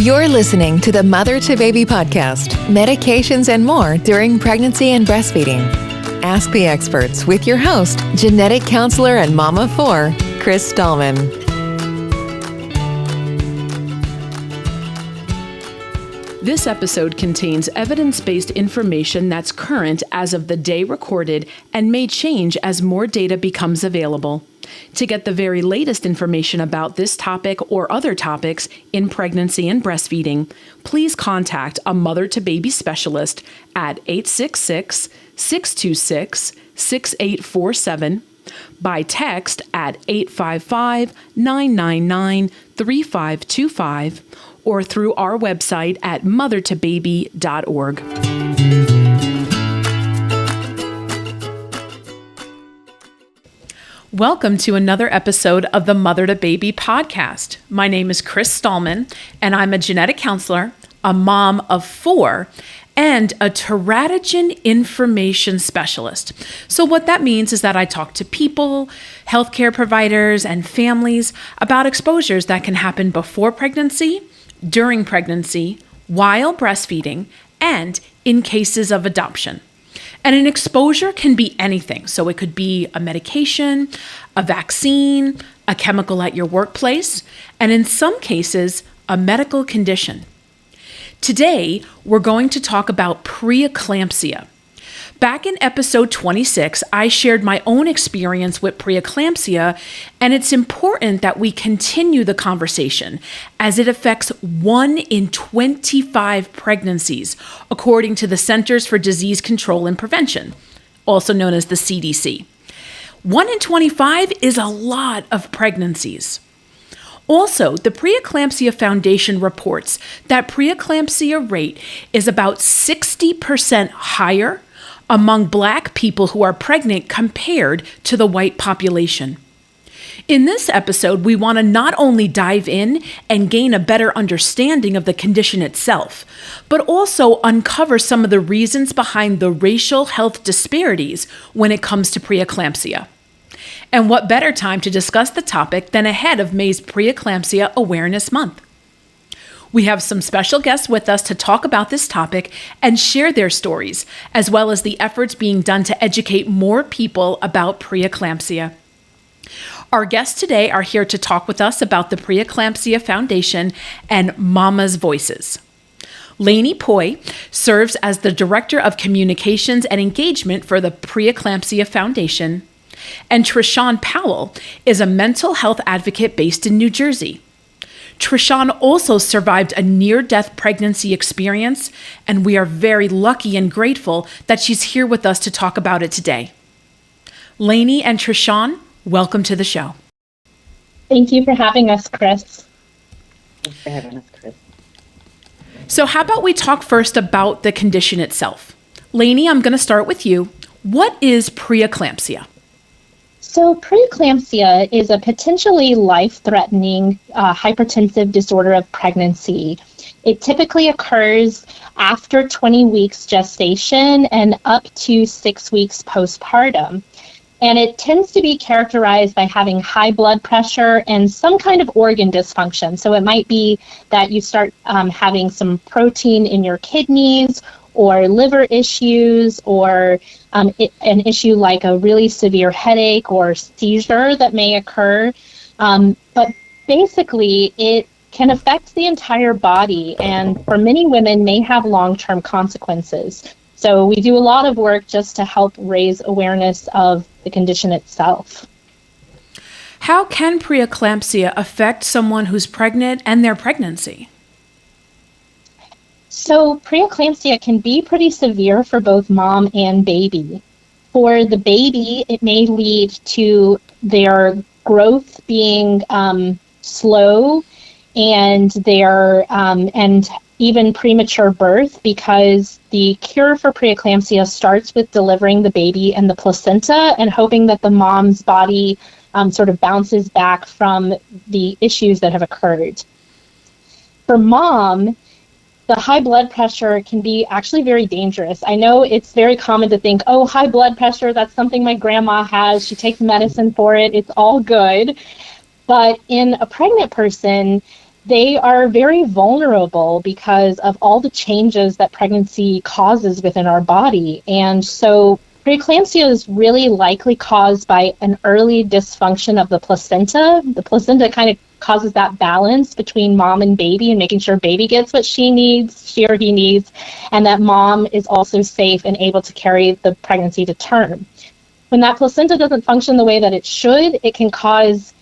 You're listening to the Mother to Baby podcast, medications and more during pregnancy and breastfeeding. Ask the experts with your host, genetic counselor and mom of four, Chris Stallman. This episode contains evidence-based information that's current as of the day recorded and may change as more data becomes available. To get the very latest information about this topic or other topics in pregnancy and breastfeeding, please contact a mother-to-baby specialist at 866-626-6847, by text at 855-999-3525, or through our website at mothertobaby.org. Welcome to another episode of the Mother to Baby podcast. My name is Chris Stallman, and I'm a genetic counselor, a mom of four, and a teratogen information specialist. So what that means is that I talk to people, healthcare providers, and families about exposures that can happen before pregnancy, during pregnancy, while breastfeeding, and in cases of adoption. And an exposure can be anything. So it could be a medication, a vaccine, a chemical at your workplace, and in some cases, a medical condition. Today, we're going to talk about preeclampsia. Back in episode 26, I shared my own experience with preeclampsia, and it's important that we continue the conversation as it affects 1 in 25 pregnancies, according to the Centers for Disease Control and Prevention, also known as the CDC. 1 in 25 is a lot of pregnancies. Also, the Preeclampsia Foundation reports that preeclampsia rate is about 60% higher among Black people who are pregnant compared to the white population. In this episode, we want to not only dive in and gain a better understanding of the condition itself, but also uncover some of the reasons behind the racial health disparities when it comes to preeclampsia. And what better time to discuss the topic than ahead of May's Preeclampsia Awareness Month? We have some special guests with us to talk about this topic and share their stories, as well as the efforts being done to educate more people about preeclampsia. Our guests today are here to talk with us about the Preeclampsia Foundation and MoMMA's Voices. Laney Poye serves as the Director of Communications and Engagement for the Preeclampsia Foundation, and Trashaun Powell is a mental health advocate based in New Jersey. Trashaun also survived a near-death pregnancy experience, and we are very lucky and grateful that she's here with us to talk about it today. Laney and Trashaun, welcome to the show. Thank you for having us, Chris. Thanks for having us, Chris. So how about we talk first about the condition itself? Laney, I'm going to start with you. What is preeclampsia? So preeclampsia is a potentially life-threatening hypertensive disorder of pregnancy. It typically occurs after 20 weeks gestation and up to 6 weeks postpartum. And it tends to be characterized by having high blood pressure and some kind of organ dysfunction. So it might be that you start having some protein in your kidneys, or liver issues, or an issue like a really severe headache or seizure that may occur. But basically, it can affect the entire body, and for many women may have long-term consequences. So we do a lot of work just to help raise awareness of the condition itself. How can preeclampsia affect someone who's pregnant and their pregnancy? So preeclampsia can be pretty severe for both mom and baby. For the baby, it may lead to their growth being slow and and even premature birth, because the cure for preeclampsia starts with delivering the baby and the placenta and hoping that the mom's body sort of bounces back from the issues that have occurred. For mom, the high blood pressure can be actually very dangerous. I know it's very common to think, oh, high blood pressure, that's something my grandma has. She takes medicine for it. It's all good. But in a pregnant person, they are very vulnerable because of all the changes that pregnancy causes within our body. And so preeclampsia is really likely caused by an early dysfunction of the placenta. The placenta kind of causes that balance between mom and baby and making sure baby gets what she or he needs, and that mom is also safe and able to carry the pregnancy to term. When that placenta doesn't function the way that it should, it can cause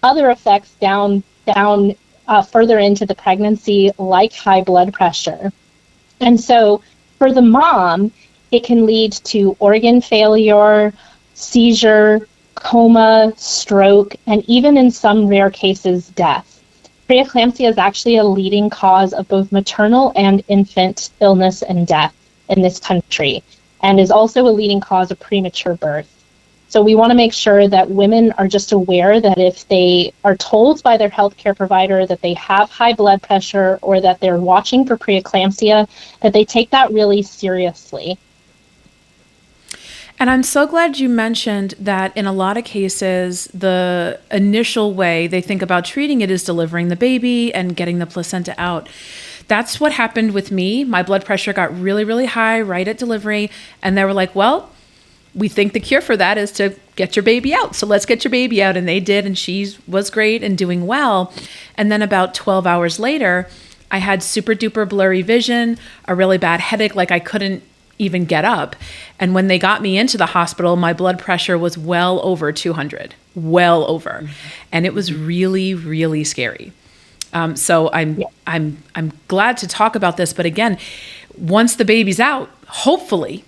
other effects down further into the pregnancy, like high blood pressure. And so for the mom, it can lead to organ failure, seizure, coma, stroke, and even in some rare cases, death. Preeclampsia is actually a leading cause of both maternal and infant illness and death in this country, and is also a leading cause of premature birth. So we want to make sure that women are just aware that if they are told by their healthcare provider that they have high blood pressure or that they're watching for preeclampsia, that they take that really seriously. And I'm so glad you mentioned that in a lot of cases, the initial way they think about treating it is delivering the baby and getting the placenta out. That's what happened with me. My blood pressure got really, really high right at delivery. And they were like, well, we think the cure for that is to get your baby out. So let's get your baby out. And they did. And she was great and doing well. And then about 12 hours later, I had super duper blurry vision, a really bad headache, like I couldn't even get up. And when they got me into the hospital, my blood pressure was well over 200, well over. Mm-hmm. And it was really, really scary. So I'm glad to talk about this. But again, once the baby's out, hopefully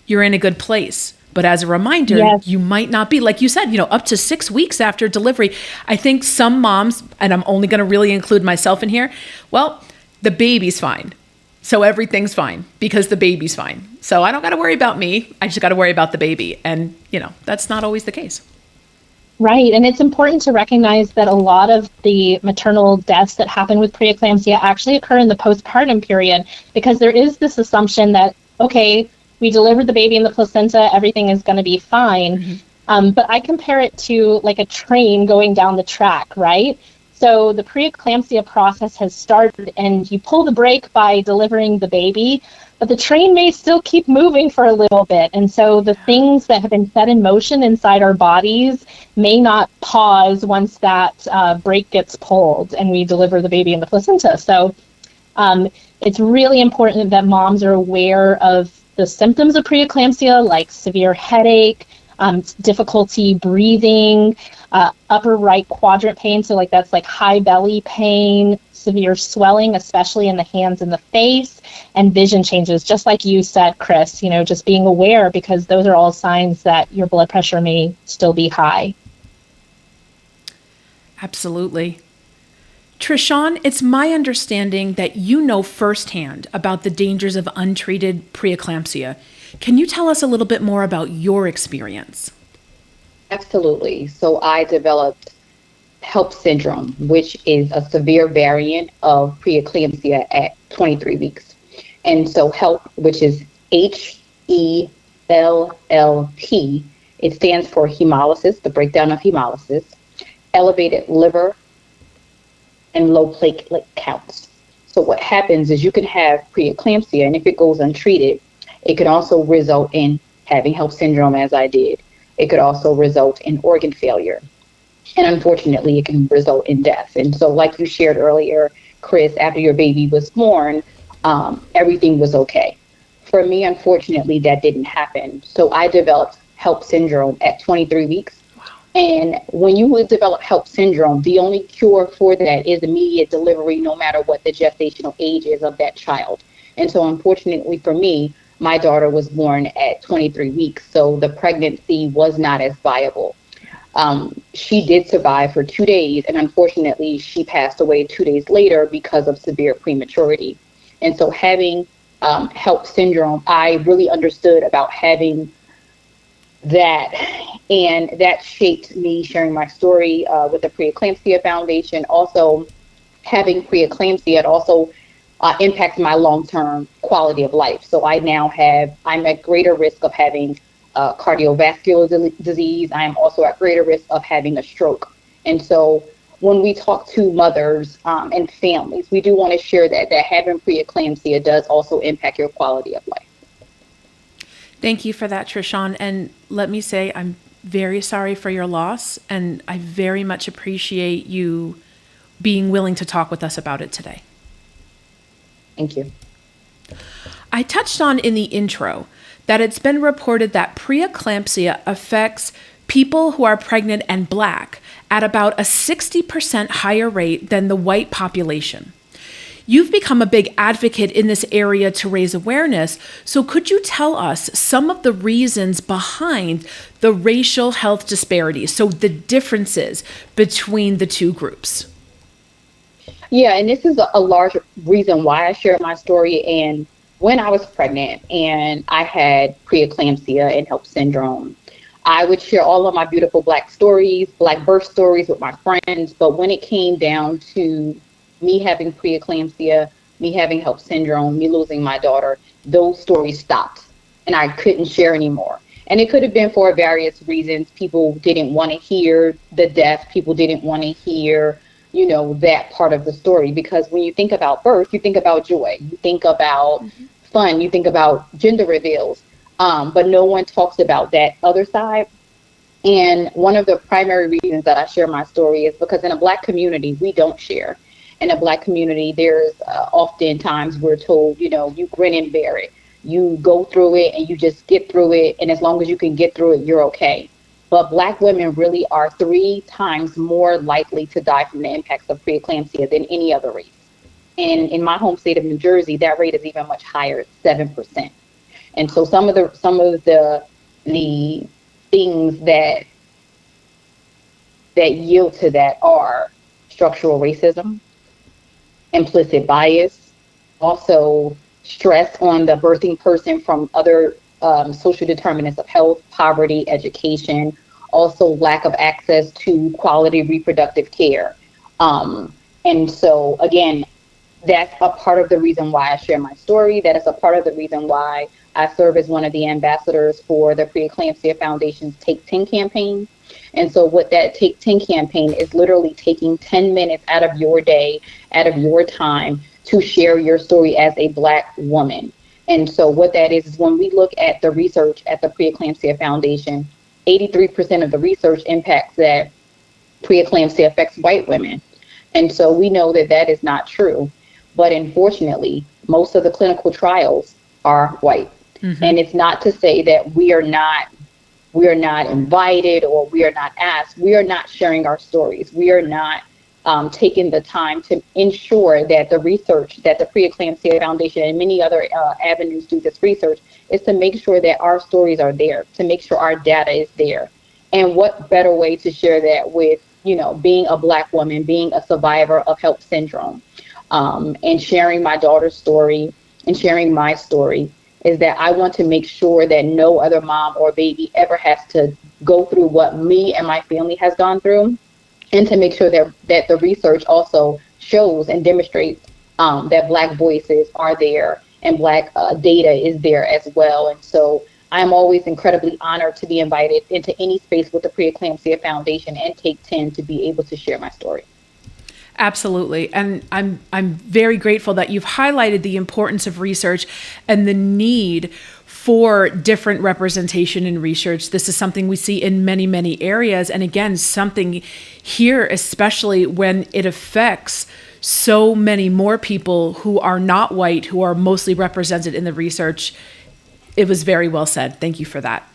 you're in a good place. But as a reminder, yes, you might not be, like you said, up to 6 weeks after delivery. I think some moms, and I'm only going to really include myself in here, well, the baby's fine. So everything's fine because the baby's fine. So I don't got to worry about me. I just got to worry about the baby. And, that's not always the case. Right. And it's important to recognize that a lot of the maternal deaths that happen with preeclampsia actually occur in the postpartum period, because there is this assumption that, okay, we delivered the baby in the placenta, everything is going to be fine. Mm-hmm. But I compare it to like a train going down the track, right? So the preeclampsia process has started and you pull the brake by delivering the baby, but the train may still keep moving for a little bit. And so the things that have been set in motion inside our bodies may not pause once that brake gets pulled and we deliver the baby in the placenta. So it's really important that moms are aware of the symptoms of preeclampsia, like severe headache, difficulty breathing, upper right quadrant pain. So that's like high belly pain, severe swelling, especially in the hands and the face, and vision changes, just like you said, Chris, just being aware, because those are all signs that your blood pressure may still be high. Absolutely. Trashaun, it's my understanding that you know firsthand about the dangers of untreated preeclampsia. Can you tell us a little bit more about your experience? Absolutely. So I developed HELLP Syndrome, which is a severe variant of preeclampsia at 23 weeks. And so HELLP, which is HELLP, it stands for hemolysis, the breakdown of hemolysis, elevated liver, and low platelet counts. So what happens is you can have preeclampsia, and if it goes untreated, it could also result in having HELLP syndrome, as I did. It could also result in organ failure. And unfortunately, it can result in death. And so like you shared earlier, Chris, after your baby was born, everything was okay. For me, unfortunately, that didn't happen. So I developed HELLP syndrome at 23 weeks. And when you would develop HELLP syndrome, the only cure for that is immediate delivery, no matter what the gestational age is of that child. And so unfortunately for me, my daughter was born at 23 weeks, so the pregnancy was not as viable. She did survive for 2 days, and unfortunately she passed away 2 days later because of severe prematurity. And so having HELLP syndrome, I really understood about having that, and that shaped me sharing my story with the Preeclampsia Foundation. Also, having preeclampsia, it also impacts my long-term quality of life. So I'm at greater risk of having cardiovascular disease. I am also at greater risk of having a stroke. And so when we talk to mothers and families, we do want to share that having preeclampsia does also impact your quality of life. Thank you for that, Trashaun. And let me say, I'm very sorry for your loss, and I very much appreciate you being willing to talk with us about it today. Thank you. I touched on in the intro that it's been reported that preeclampsia affects people who are pregnant and Black at about a 60% higher rate than the white population. You've become a big advocate in this area to raise awareness, so could you tell us some of the reasons behind the racial health disparities, so the differences between the two groups? Yeah, and this is a large reason why I share my story. And when I was pregnant and I had preeclampsia and HELLP syndrome, I would share all of my beautiful Black stories, Black birth stories with my friends. But when it came down to me having preeclampsia, me having HELLP syndrome, me losing my daughter, those stories stopped and I couldn't share anymore. And it could have been for various reasons. People didn't want to hear the death. People didn't want to hear, that part of the story. Because when you think about birth, you think about joy, you think about fun, you think about gender reveals. But no one talks about that other side. And one of the primary reasons that I share my story is because in a Black community, we don't share. In a Black community, there's oftentimes we're told, you grin and bear it. You go through it and you just get through it. And as long as you can get through it, you're okay. But Black women really are 3 times more likely to die from the impacts of preeclampsia than any other race. And in my home state of New Jersey, that rate is even much higher, it's 7%. And so some of the things that yield to that are structural racism, implicit bias, also stress on the birthing person from other social determinants of health, poverty, education, also lack of access to quality reproductive care. And so, again, that's a part of the reason why I share my story. That is a part of the reason why I serve as one of the ambassadors for the Preeclampsia Foundation's Take 10 campaign. And so what that Take 10 campaign is literally taking 10 minutes out of your day, out of your time to share your story as a Black woman. And so what that is when we look at the research at the Preeclampsia Foundation, 83% of the research impacts that preeclampsia affects white women. And so we know that that is not true. But unfortunately, most of the clinical trials are white. Mm-hmm. And it's not to say that we are not invited or we are not asked. We are not sharing our stories. We are not taking the time to ensure that the research that the Preeclampsia Foundation and many other avenues do this research is to make sure that our stories are there, to make sure our data is there. And what better way to share that with, being a Black woman, being a survivor of HELLP syndrome, and sharing my daughter's story and sharing my story is that I want to make sure that no other mom or baby ever has to go through what me and my family has gone through, and to make sure that the research also shows and demonstrates that Black voices are there and Black data is there as well. And so I'm always incredibly honored to be invited into any space with the Preeclampsia Foundation and Take 10 to be able to share my story. Absolutely. And I'm very grateful that you've highlighted the importance of research and the need for different representation in research. This is something we see in many, many areas. And again, something here, especially when it affects so many more people who are not white, who are mostly represented in the research. It was very well said. Thank you for that.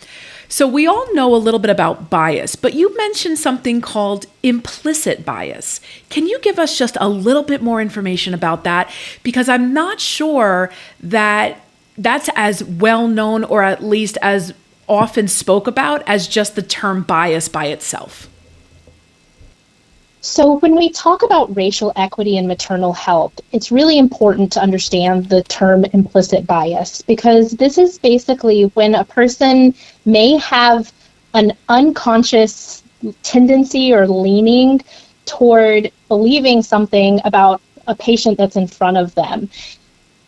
So we all know a little bit about bias, but you mentioned something called implicit bias. Can you give us just a little bit more information about that? Because I'm not sure that that's as well known or at least as often spoke about as just the term bias by itself. So when we talk about racial equity in maternal health, it's really important to understand the term implicit bias, because this is basically when a person may have an unconscious tendency or leaning toward believing something about a patient that's in front of them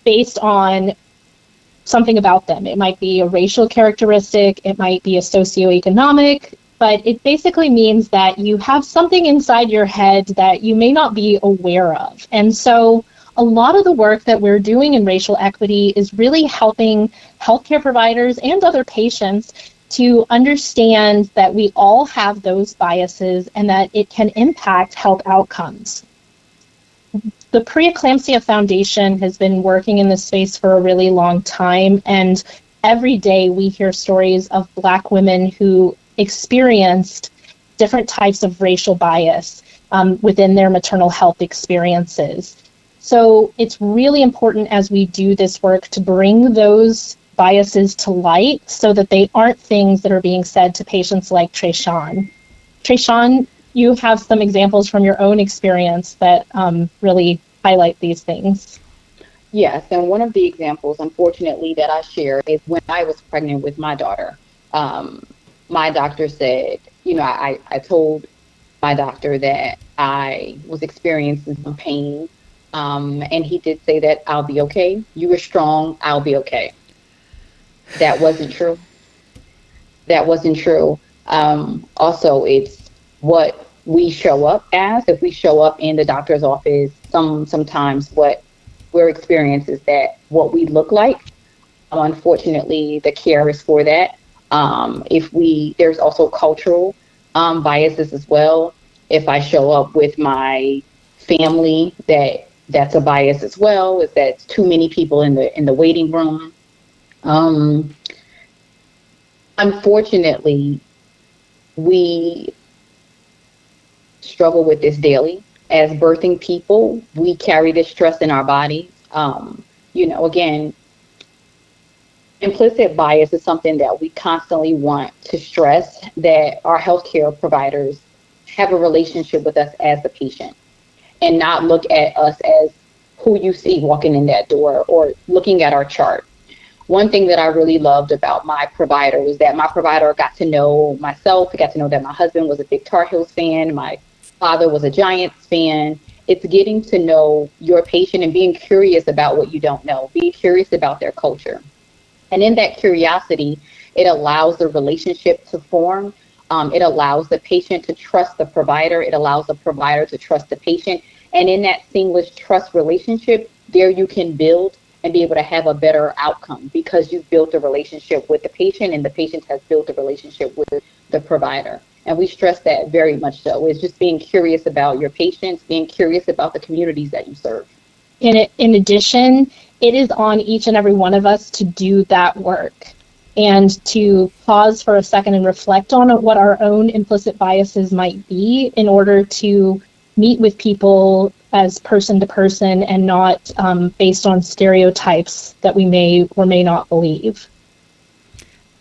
based on something about them. It might be a racial characteristic, it might be a socioeconomic but it basically means that you have something inside your head that you may not be aware of. And so a lot of the work that we're doing in racial equity is really helping healthcare providers and other patients to understand that we all have those biases and that it can impact health outcomes. The Preeclampsia Foundation has been working in this space for a really long time, and every day we hear stories of Black women who experienced different types of racial bias within their maternal health experiences. So it's really important as we do this work to bring those biases to light so that they aren't things that are being said to patients like Trashaun. Trashaun, you have some examples from your own experience that really highlight these things. Yes, and one of the examples, unfortunately, that I share is when I was pregnant with my daughter. My doctor said, I told my doctor that I was experiencing some pain, and he did say that I'll be okay. You are strong, I'll be okay. That wasn't true. That wasn't true. Also, it's what we show up as. If we show up in the doctor's office, sometimes what we're experiencing is that what we look like. Unfortunately, the care is for that. There's also cultural biases as well. If I show up with my family, that's a bias as well. Is that too many people in the waiting room? Um, Unfortunately, we struggle with this daily. As birthing people, we carry this stress in our bodies. Again, implicit bias is something that we constantly want to stress that our healthcare providers have a relationship with us as the patient and not look at us as who you see walking in that door or looking at our chart. One thing that I really loved about my provider was that my provider got to know myself, got to know that my husband was a big Tar Heels fan, my father was a Giants fan. It's getting to know your patient and being curious about what you don't know, being curious about their culture. And in that curiosity, it allows the relationship to form. It allows the patient to trust the provider. It allows the provider to trust the patient. And in that seamless trust relationship, there you can build and be able to have a better outcome because you've built a relationship with the patient and the patient has built a relationship with the provider. And we stress that very much so. It's just being curious about your patients, being curious about the communities that you serve. In addition, it is on each and every one of us to do that work and to pause for a second and reflect on what our own implicit biases might be in order to meet with people as person to person and not based on stereotypes that we may or may not believe.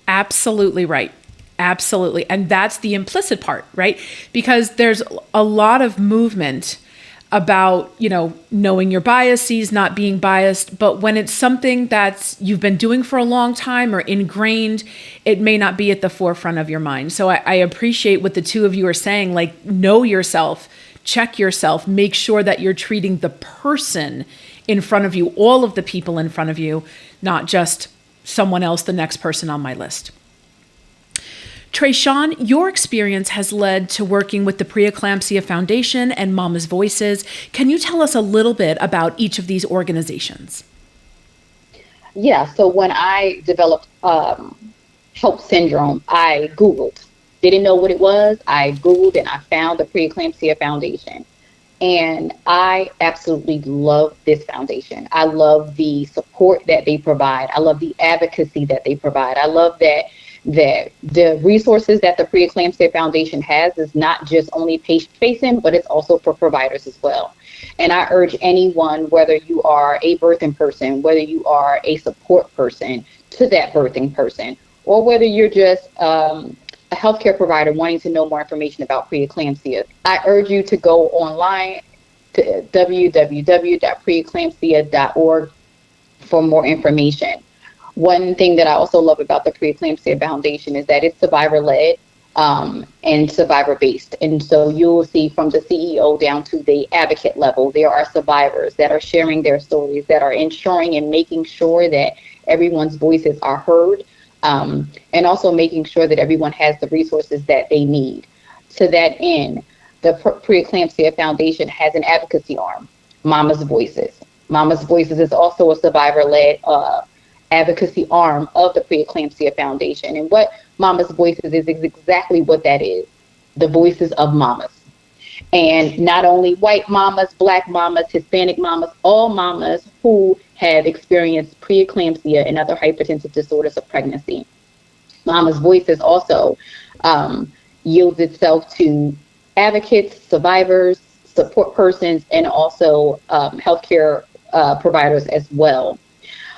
Absolutely right. Absolutely. And that's the implicit part, right? Because there's a lot of movement about, knowing your biases, not being biased. But when it's something that's you've been doing for a long time or ingrained, it may not be at the forefront of your mind. So I appreciate what the two of you are saying, like know yourself, check yourself, make sure that you're treating the person in front of you, all of the people in front of you, not just someone else, the next person on my list. Trashaun, your experience has led to working with the Preeclampsia Foundation and MoMMA's Voices. Can you tell us a little bit about each of these organizations? Yeah, so when I developed HELLP Syndrome, I Googled. Didn't know what it was. I Googled and I found the Preeclampsia Foundation. And I absolutely love this foundation. I love the support that they provide. I love the advocacy that they provide. I love that the resources that the Preeclampsia Foundation has is not just only patient-facing, but it's also for providers as well. And I urge anyone, whether you are a birthing person, whether you are a support person to that birthing person, or whether you're just a healthcare provider wanting to know more information about preeclampsia, I urge you to go online to www.preeclampsia.org for more information. One thing that I also love about the Preeclampsia Foundation is that it's survivor-led and survivor-based. And so you'll see from the CEO down to the advocate level, there are survivors that are sharing their stories, that are ensuring and making sure that everyone's voices are heard. and also making sure that everyone has the resources that they need. To that end, the Preeclampsia Foundation has an advocacy arm, MoMMA's Voices. MoMMA's Voices is also a survivor-led advocacy arm of the Preeclampsia Foundation. And what MoMMA's Voices is exactly what that is, the voices of mamas. And not only white mamas, black mamas, Hispanic mamas, all mamas who have experienced preeclampsia and other hypertensive disorders of pregnancy. MoMMA's Voices also yields itself to advocates, survivors, support persons, and also healthcare providers as well.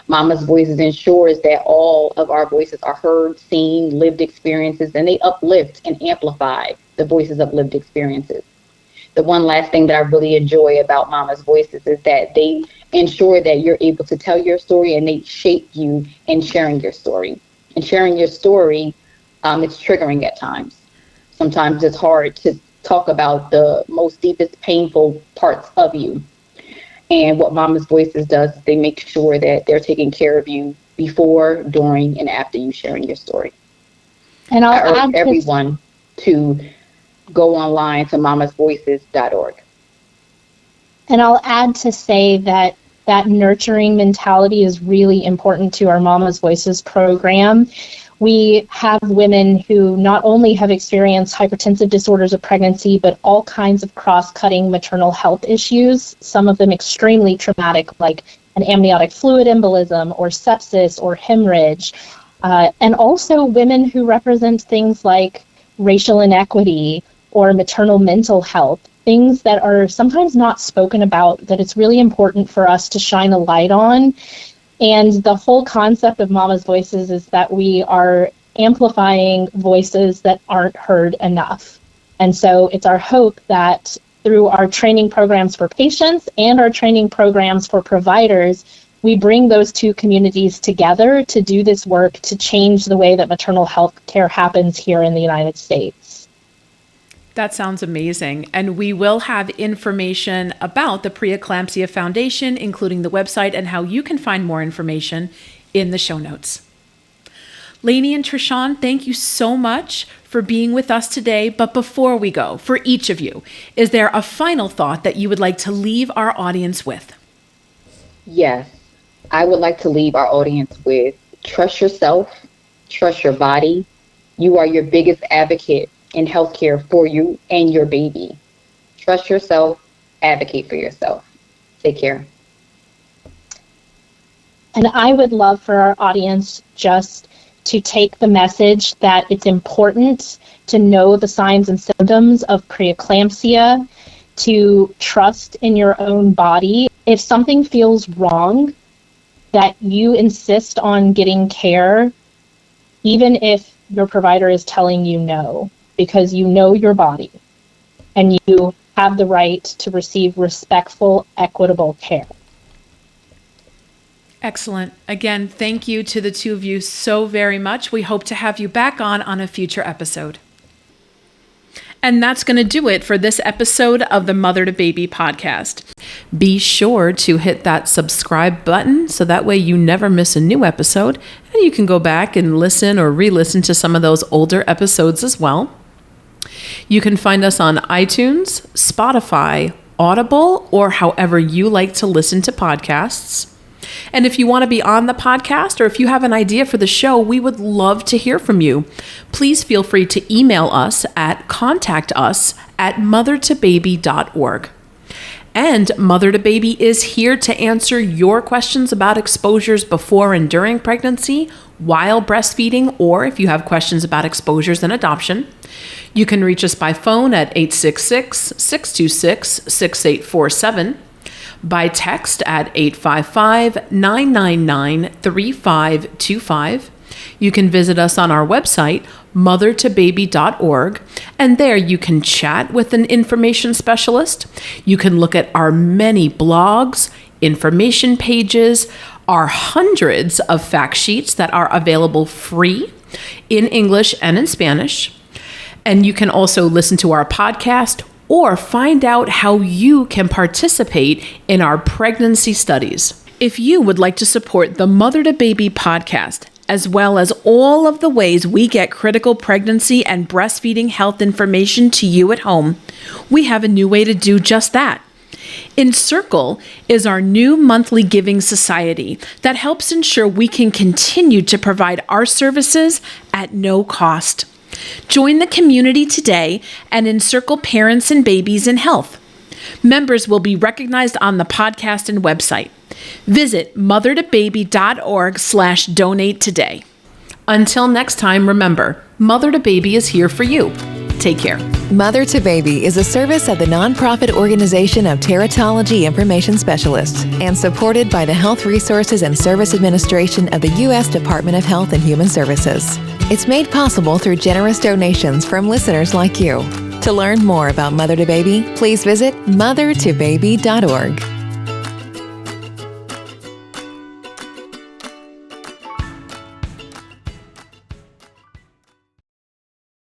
MoMMA's Voices ensures that all of our voices are heard, seen, lived experiences, and they uplift and amplify the voices of lived experiences. The one last thing that I really enjoy about MoMMA's Voices is that they ensure that you're able to tell your story, and they shape you in sharing your story. And sharing your story, it's triggering at times. Sometimes it's hard to talk about the most deepest, painful parts of you. And what MoMMA's Voices does is they make sure that they're taking care of you before, during, and after you sharing your story. And I urge everyone to go online to mommasvoices.org. And I'll add to say that that nurturing mentality is really important to our MoMMA's Voices program. We have women who not only have experienced hypertensive disorders of pregnancy, but all kinds of cross-cutting maternal health issues, some of them extremely traumatic, like an amniotic fluid embolism or sepsis or hemorrhage, and also women who represent things like racial inequity or maternal mental health, things that are sometimes not spoken about, that it's really important for us to shine a light on. And the whole concept of MoMMA's Voices is that we are amplifying voices that aren't heard enough. And so it's our hope that through our training programs for patients and our training programs for providers, we bring those two communities together to do this work to change the way that maternal health care happens here in the United States. That sounds amazing. And we will have information about the Preeclampsia Foundation, including the website and how you can find more information in the show notes. Laney and Trashaun, thank you so much for being with us today. But before we go, for each of you, is there a final thought that you would like to leave our audience with? Yes, I would like to leave our audience with trust yourself, trust your body. You are your biggest advocate in healthcare for you and your baby. Trust yourself, advocate for yourself. Take care. And I would love for our audience just to take the message that it's important to know the signs and symptoms of preeclampsia, to trust in your own body. If something feels wrong, that you insist on getting care, even if your provider is telling you no, because you know your body and you have the right to receive respectful, equitable care. Excellent. Again, thank you to the two of you so very much. We hope to have you back on a future episode. And that's going to do it for this episode of the Mother to Baby podcast. Be sure to hit that subscribe button so that way you never miss a new episode, and you can go back and listen or re-listen to some of those older episodes as well. You can find us on iTunes, Spotify, Audible, or however you like to listen to podcasts. And if you want to be on the podcast, or if you have an idea for the show, we would love to hear from you. Please feel free to email us at contactus@mothertobaby.org. And Mother to Baby is here to answer your questions about exposures before and during pregnancy, while breastfeeding, or if you have questions about exposures and adoption. You can reach us by phone at 866-626-6847, by text at 855-999-3525. You can visit us on our website, mothertobaby.org, and there you can chat with an information specialist. You can look at our many blogs, information pages, our hundreds of fact sheets that are available free in English and in Spanish. And you can also listen to our podcast or find out how you can participate in our pregnancy studies. If you would like to support the Mother to Baby podcast as well as all of the ways we get critical pregnancy and breastfeeding health information to you at home, we have a new way to do just that. Encircle is our new monthly giving society that helps ensure we can continue to provide our services at no cost. Join the community today and encircle parents and babies in health. Members will be recognized on the podcast and website. Visit mothertobaby.org/donate today. Until next time, remember, Mother to Baby is here for you. Take care. Mother to Baby is a service of the nonprofit organization of Teratology Information Specialists and supported by the Health Resources and Service Administration of the U.S. Department of Health and Human Services. It's made possible through generous donations from listeners like you. To learn more about Mother to Baby, please visit mothertobaby.org.